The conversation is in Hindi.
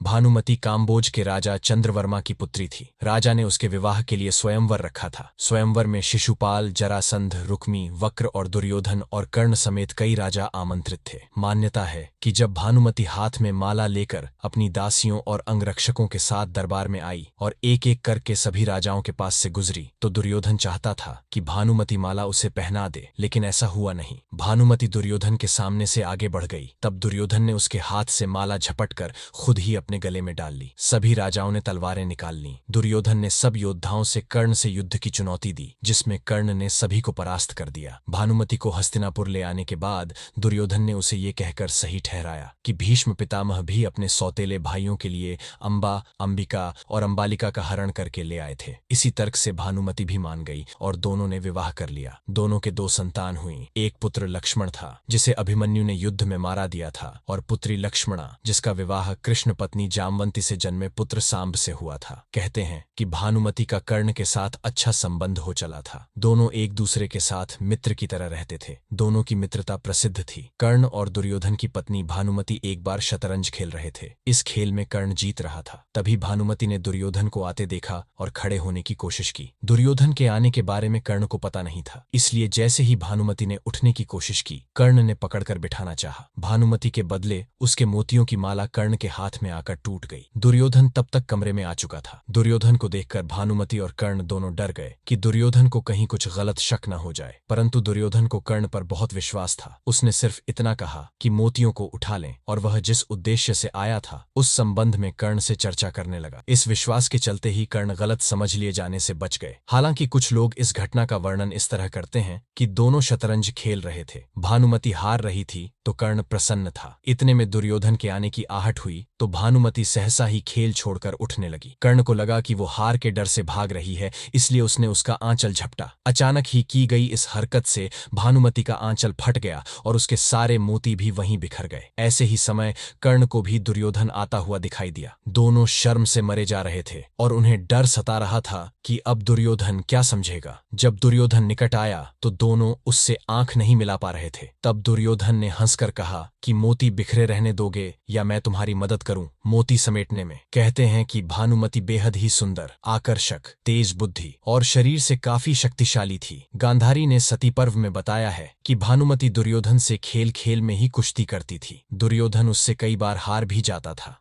भानुमति काम्बोज के राजा चंद्रवर्मा की पुत्री थी। राजा ने उसके विवाह के लिए स्वयंवर रखा था। स्वयंवर में शिशुपाल, जरासंध, रुक्मी, वक्र और दुर्योधन और कर्ण समेत कई राजा आमंत्रित थे। मान्यता है कि जब भानुमति हाथ में माला लेकर अपनी दासियों और अंगरक्षकों के साथ दरबार में आई और एक एक करके सभी राजाओं के पास से गुजरी, तो दुर्योधन चाहता था कि भानुमति माला उसे पहना दे, लेकिन ऐसा हुआ नहीं। भानुमति दुर्योधन के सामने से आगे बढ़ गई। तब दुर्योधन ने उसके हाथ से माला झपटकर खुद ही अपने गले में डाल ली। सभी राजाओं ने तलवारें निकाल लीं। दुर्योधन ने सब योद्धाओं से कर्ण से युद्ध की चुनौती दी, जिसमें कर्ण ने सभी को परास्त कर दिया। भानुमति को हस्तिनापुर ले आने के बाद दुर्योधन ने उसे ये कहकर सही ठहराया कि भीष्म पितामह भी अपने सौतेले भाइयों के लिए अंबा, अंबिका और अंबालिका का हरण करके ले आए थे। इसी तर्क से भानुमति भी मान गई और दोनों ने विवाह कर लिया। दोनों के दो संतान हुई। एक पुत्र लक्ष्मण था, जिसे अभिमन्यु ने युद्ध में मारा दिया था, और पुत्री लक्ष्मणा, जिसका विवाह कृष्ण पत्नी जामवंती से जन्मे पुत्र सांब से हुआ था। कहते हैं कि भानुमति का कर्ण के साथ अच्छा संबंध हो चला था। दोनों एक दूसरे के साथ मित्र की तरह रहते थे। दोनों की मित्रता प्रसिद्ध थी। कर्ण और दुर्योधन की पत्नी भानुमति एक बार शतरंज खेल रहे थे। इस खेल में कर्ण जीत रहा था। तभी भानुमति ने दुर्योधन को आते देखा और खड़े होने की कोशिश की। दुर्योधन के आने के बारे में कर्ण को पता नहीं था, इसलिए जैसे ही भानुमति ने उठने की कोशिश की, कर्ण ने पकड़कर बिठाना चाहा। भानुमति के बदले उसके मोतियों की माला कर्ण के हाथ में आकर टूट गई। दुर्योधन तब तक कमरे में आ चुका था। दुर्योधन को देखकर भानुमति और कर्ण दोनों डर गए कि दुर्योधन को कहीं कुछ गलत शक न हो जाए, परंतु दुर्योधन को कर्ण पर बहुत विश्वास था। उसने सिर्फ इतना कहा कि मोतियों को उठा लें, और वह जिस उद्देश्य से आया था उस संबंध में कर्ण से चर्चा करने लगा। इस विश्वास के चलते ही कर्ण गलत समझ लिए जाने से बच गए। हालांकि कुछ लोग इस घटना का वर्णन इस तरह करते हैं कि दोनों शतरंज खेल रहे थे, भानुमति हार रही थी तो कर्ण प्रसन्न था। इतने में दुर्योधन के आने की आहट हुई तो भानुमति सहसा ही खेल छोड़कर उठने लगी। कर्ण को लगा कि वो हार के डर से भाग रही है, इसलिए उसने उसका आंचल झपटा। अचानक ही की गई इस हरकत से भानुमति का आंचल फट गया और उसके सारे मोती भी वहीं बिखर गए। ऐसे ही समय कर्ण को भी दुर्योधन आता हुआ दिखाई दिया। दोनों शर्म से मरे जा रहे थे और उन्हें डर सता रहा था कि अब दुर्योधन क्या समझेगा। जब दुर्योधन निकट आया तो दोनों उससे आंख नहीं मिला पा रहे थे। तब दुर्योधन ने हंसकर कहा कि मोती बिखरे रहने दोगे या मैं तुम्हारी मदद करूं मोती समेटने में। कहते हैं कि भानुमति बेहद ही सुंदर, आकर्षक, तेज बुद्धि और शरीर से काफी शक्तिशाली थी। गांधारी ने सती पर्व में बताया है कि भानुमति दुर्योधन से खेल खेल में ही कुश्ती करती थी। दुर्योधन उससे कई बार हार भी जाता था।